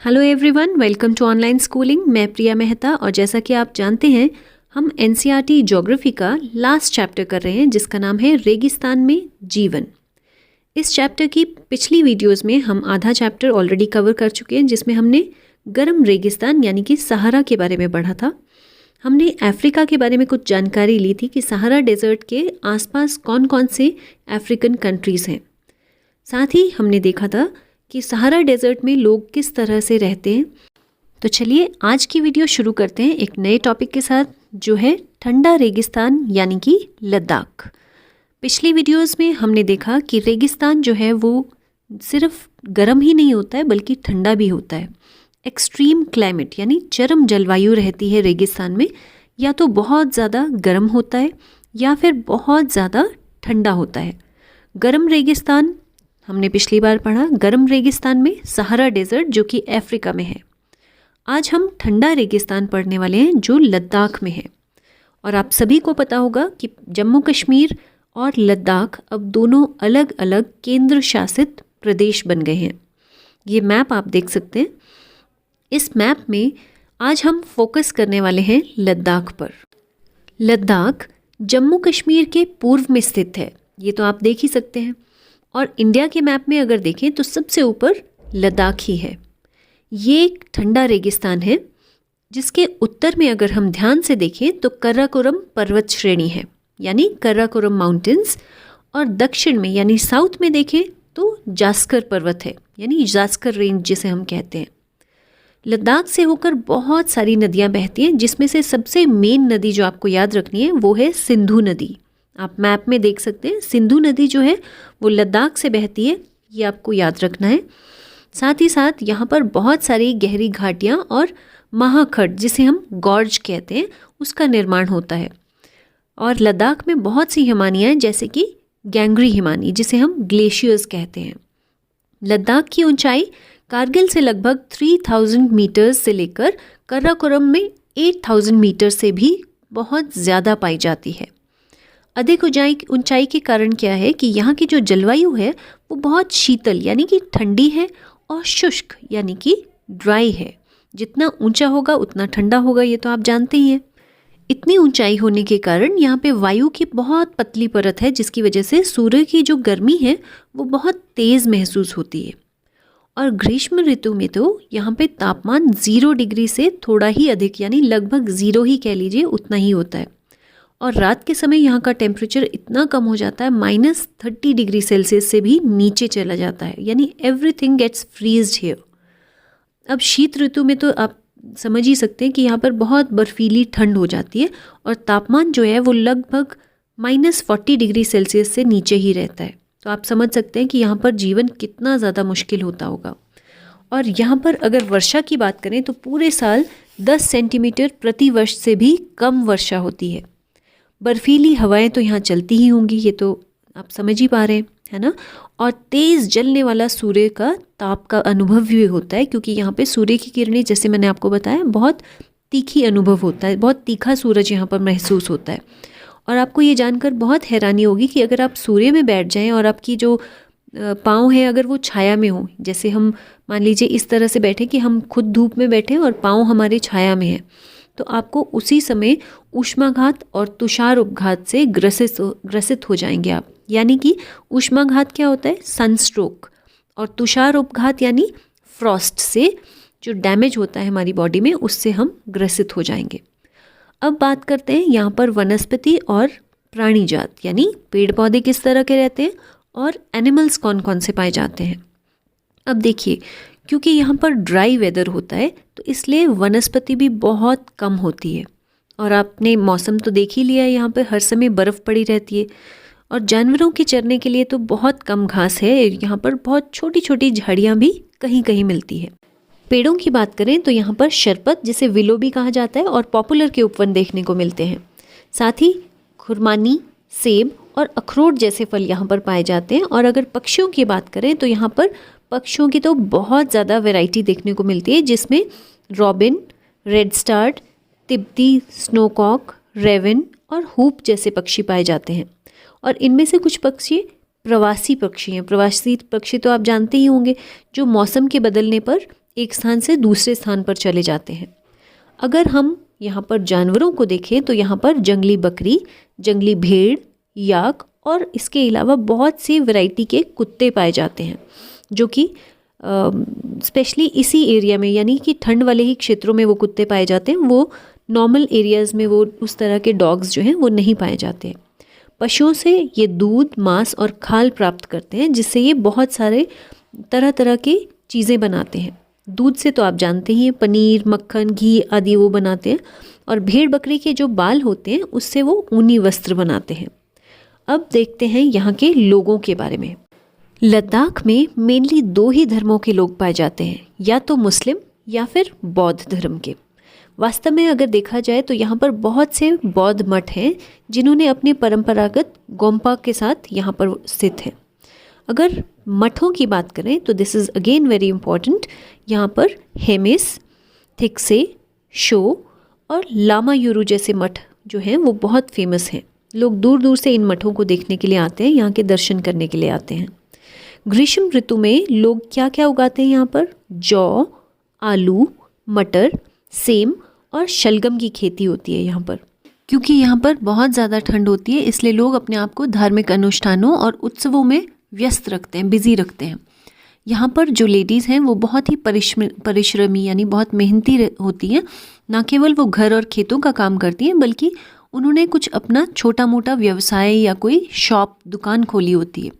Hello everyone, welcome to online schooling. मैं प्रिया मेहता और जैसा कि आप जानते हैं हम एनसीईआरटी ज्योग्राफी का लास्ट चैप्टर कर रहे हैं जिसका नाम है रेगिस्तान में जीवन। इस चैप्टर की पिछली वीडियोस में हम आधा चैप्टर ऑलरेडी कवर कर चुके हैं जिसमें हमने गर्म रेगिस्तान यानी कि सहारा के बारे में पढ़ा था। हमने अफ्रीका के बारे में कुछ जानकारी ली थी कि सहारा डेजर्ट के आसपास कौन कौन से अफ्रीकन कंट्रीज़ हैं। साथ ही हमने देखा था कि सहारा डेजर्ट में लोग किस तरह से रहते हैं। तो चलिए आज की वीडियो शुरू करते हैं एक नए टॉपिक के साथ जो है ठंडा रेगिस्तान यानी कि लद्दाख। पिछली वीडियोस में हमने देखा कि रेगिस्तान जो है वो सिर्फ गर्म ही नहीं होता है बल्कि ठंडा भी होता है। एक्सट्रीम क्लाइमेट यानी चरम जलवायु रहती है रेगिस्तान में, या तो बहुत ज़्यादा गर्म होता है या फिर बहुत ज़्यादा ठंडा होता है। गर्म रेगिस्तान हमने पिछली बार पढ़ा, गर्म रेगिस्तान में सहारा डेजर्ट जो कि अफ्रीका में है। आज हम ठंडा रेगिस्तान पढ़ने वाले हैं जो लद्दाख में है। और आप सभी को पता होगा कि जम्मू कश्मीर और लद्दाख अब दोनों अलग अलग केंद्र शासित प्रदेश बन गए हैं। ये मैप आप देख सकते हैं। इस मैप में आज हम फोकस करने वाले हैं लद्दाख पर। लद्दाख जम्मू कश्मीर के पूर्व में स्थित है, ये तो आप देख ही सकते हैं। और इंडिया के मैप में अगर देखें तो सबसे ऊपर लद्दाख ही है। ये एक ठंडा रेगिस्तान है जिसके उत्तर में अगर हम ध्यान से देखें तो कराकोरम पर्वत श्रेणी है यानी कराकोरम माउंटेन्स, और दक्षिण में यानी साउथ में देखें तो जास्कर पर्वत है यानी जास्कर रेंज जिसे हम कहते हैं। लद्दाख से होकर बहुत सारी नदियाँ बहती हैं जिसमें से सबसे मेन नदी जो आपको याद रखनी है वो है सिंधु नदी। आप मैप में देख सकते हैं सिंधु नदी जो है वो लद्दाख से बहती है, ये आपको याद रखना है। साथ ही साथ यहाँ पर बहुत सारी गहरी घाटियाँ और महाखंड जिसे हम गॉर्ज कहते हैं उसका निर्माण होता है। और लद्दाख में बहुत सी हिमानियाँ हैं जैसे कि गैंग्री हिमानी जिसे हम ग्लेशियर्स कहते हैं। लद्दाख की ऊंचाई कारगिल से लगभग 3000 मीटर्स से लेकर कराकोरम में 8000 मीटर से भी बहुत ज़्यादा पाई जाती है। अधिक ऊंचाई के कारण क्या है कि यहाँ की जो जलवायु है वो बहुत शीतल यानी कि ठंडी है और शुष्क यानी कि ड्राई है। जितना ऊंचा होगा उतना ठंडा होगा, ये तो आप जानते ही हैं। इतनी ऊंचाई होने के कारण यहाँ पे वायु की बहुत पतली परत है जिसकी वजह से सूर्य की जो गर्मी है वो बहुत तेज़ महसूस होती है। और ग्रीष्म ऋतु में तो यहाँ पे तापमान 0 डिग्री से थोड़ा ही अधिक यानी लगभग 0 ही कह लीजिए उतना ही होता है। और रात के समय यहाँ का टेम्परेचर इतना कम हो जाता है -30 डिग्री सेल्सियस से भी नीचे चला जाता है यानी एवरीथिंग गेट्स फ्रीज्ड हियर। अब शीत ऋतु में तो आप समझ ही सकते हैं कि यहाँ पर बहुत बर्फीली ठंड हो जाती है और तापमान जो है वो लगभग -40 डिग्री सेल्सियस से नीचे ही रहता है। तो आप समझ सकते हैं कि यहाँ पर जीवन कितना ज़्यादा मुश्किल होता होगा। और यहाँ पर अगर वर्षा की बात करें तो पूरे साल 10 सेंटीमीटर प्रति वर्ष से भी कम वर्षा होती है। बर्फीली हवाएं तो यहाँ चलती ही होंगी, ये तो आप समझ ही पा रहे हैं, है ना। और तेज़ जलने वाला सूर्य का ताप का अनुभव भी होता है क्योंकि यहाँ पे सूर्य की किरणें जैसे मैंने आपको बताया बहुत तीखी अनुभव होता है, बहुत तीखा सूरज यहाँ पर महसूस होता है। और आपको ये जानकर बहुत हैरानी होगी कि अगर आप सूर्य में बैठ जाएं और आपकी जो पाँव है अगर वो छाया में हो, जैसे हम मान लीजिए इस तरह से बैठे कि हम खुद धूप में बैठे और पाँव हमारे छाया में है, तो आपको उसी समय ऊष्माघात और तुषार उपघात से ग्रसित हो जाएंगे आप। यानी कि ऊष्माघात क्या होता है, सनस्ट्रोक, और तुषार उपघात यानी फ्रॉस्ट से जो डैमेज होता है हमारी बॉडी में उससे हम ग्रसित हो जाएंगे। अब बात करते हैं यहाँ पर वनस्पति और प्राणी जात यानी पेड़ पौधे किस तरह के रहते हैं और एनिमल्स कौन कौन से पाए जाते हैं। अब देखिए, क्योंकि यहाँ पर ड्राई वेदर होता है तो इसलिए वनस्पति भी बहुत कम होती है। और आपने मौसम तो देख ही लिया है, यहाँ पर हर समय बर्फ़ पड़ी रहती है। और जानवरों के चरने के लिए तो बहुत कम घास है, यहाँ पर बहुत छोटी छोटी झाड़ियाँ भी कहीं कहीं मिलती है। पेड़ों की बात करें तो यहाँ पर शरपत जिसे विलो भी कहा जाता है और पॉपुलर के उपवन देखने को मिलते हैं। साथ ही खुरमानी, सेब और अखरोट जैसे फल यहाँ पर पाए जाते हैं। और अगर पक्षियों की बात करें तो यहाँ पर पक्षियों की तो बहुत ज़्यादा वैरायटी देखने को मिलती है जिसमें रॉबिन, रेड स्टार्ट, तिब्बती स्नोकॉक, रेवन और हूप जैसे पक्षी पाए जाते हैं। और इनमें से कुछ पक्षी प्रवासी पक्षी हैं। प्रवासी पक्षी तो आप जानते ही होंगे जो मौसम के बदलने पर एक स्थान से दूसरे स्थान पर चले जाते हैं। अगर हम यहाँ पर जानवरों को देखें तो यहाँ पर जंगली बकरी, जंगली भेड़, याक और इसके अलावा बहुत सी वैरायटी के कुत्ते पाए जाते हैं, जो कि स्पेशली इसी एरिया में यानी कि ठंड वाले ही क्षेत्रों में वो कुत्ते पाए जाते हैं। वो नॉर्मल एरियाज़ में वो उस तरह के डॉग्स जो हैं वो नहीं पाए जाते हैं। पशुओं से ये दूध, मांस और खाल प्राप्त करते हैं, जिससे ये बहुत सारे तरह तरह की चीज़ें बनाते हैं। दूध से तो आप जानते ही हैं, पनीर, मक्खन, घी आदि वो बनाते हैं। और भेड़ बकरी के जो बाल होते हैं उससे वो ऊनी वस्त्र बनाते हैं। अब देखते हैं यहाँ के लोगों के बारे में। लद्दाख में मेनली 2 ही धर्मों के लोग पाए जाते हैं, या तो मुस्लिम या फिर बौद्ध धर्म के। वास्तव में अगर देखा जाए तो यहाँ पर बहुत से बौद्ध मठ हैं जिन्होंने अपने परंपरागत गोम्पा के साथ यहाँ पर स्थित हैं। अगर मठों की बात करें तो this is again very important. यहाँ पर हेमिस, थिक्से, शो और लामा युरु जैसे मठ जो हैं वो बहुत फेमस हैं। लोग दूर दूर से इन मठों को देखने के लिए आते हैं, यहाँ के दर्शन करने के लिए आते हैं। ग्रीष्म ऋतु में लोग क्या क्या उगाते हैं यहाँ पर? जौ, आलू, मटर, सेम और शलगम की खेती होती है यहाँ पर। क्योंकि यहाँ पर बहुत ज़्यादा ठंड होती है, इसलिए लोग अपने आप को धार्मिक अनुष्ठानों और उत्सवों में व्यस्त रखते हैं, बिजी रखते हैं। यहाँ पर जो लेडीज़ हैं वो बहुत ही परिश्रमी यानी बहुत मेहनती होती हैं। ना केवल वो घर और खेतों का काम करती हैं, बल्कि उन्होंने कुछ अपना छोटा मोटा व्यवसाय या कोई शॉप, दुकान खोली होती है।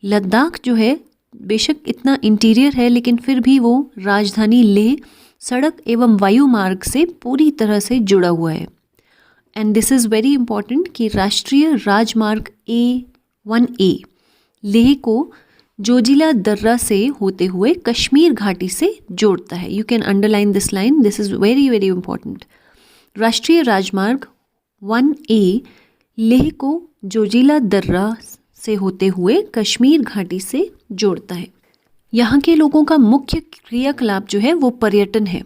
लद्दाख जो है बेशक इतना इंटीरियर है, लेकिन फिर भी वो राजधानी लेह सड़क एवं वायु मार्ग से पूरी तरह से जुड़ा हुआ है। And this is very important कि राष्ट्रीय राजमार्ग A1A लेह को जोजिला दर्रा से होते हुए कश्मीर घाटी से जोड़ता है। You can underline this line, this is very very important. राष्ट्रीय राजमार्ग 1A लेह को जोजिला दर्रा से होते हुए कश्मीर घाटी से जोड़ता है। यहाँ के लोगों का मुख्य क्रियाकलाप जो है वो पर्यटन है।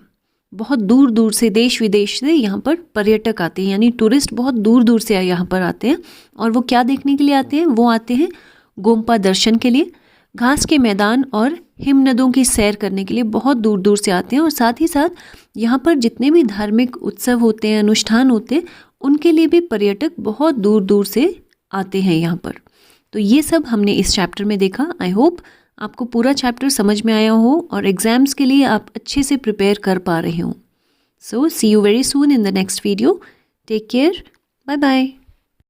बहुत दूर दूर से, देश विदेश से यहाँ पर पर्यटक आते हैं, यानी टूरिस्ट बहुत दूर दूर से यहाँ पर आते हैं। और वो क्या देखने के लिए आते हैं? वो आते हैं गोम्पा दर्शन के लिए, घास के मैदान और हिमनदों की सैर करने के लिए बहुत दूर दूर से आते हैं। और साथ ही साथ यहाँ पर जितने भी धार्मिक उत्सव होते हैं, अनुष्ठान होते हैं, उनके लिए भी पर्यटक बहुत दूर दूर से आते हैं यहाँ पर। तो ये सब हमने इस चैप्टर में देखा। आई होप आपको पूरा चैप्टर समझ में आया हो और एग्जाम्स के लिए आप अच्छे से प्रिपेयर कर पा रहे हो। So see you very soon in the next video. Take care, bye bye.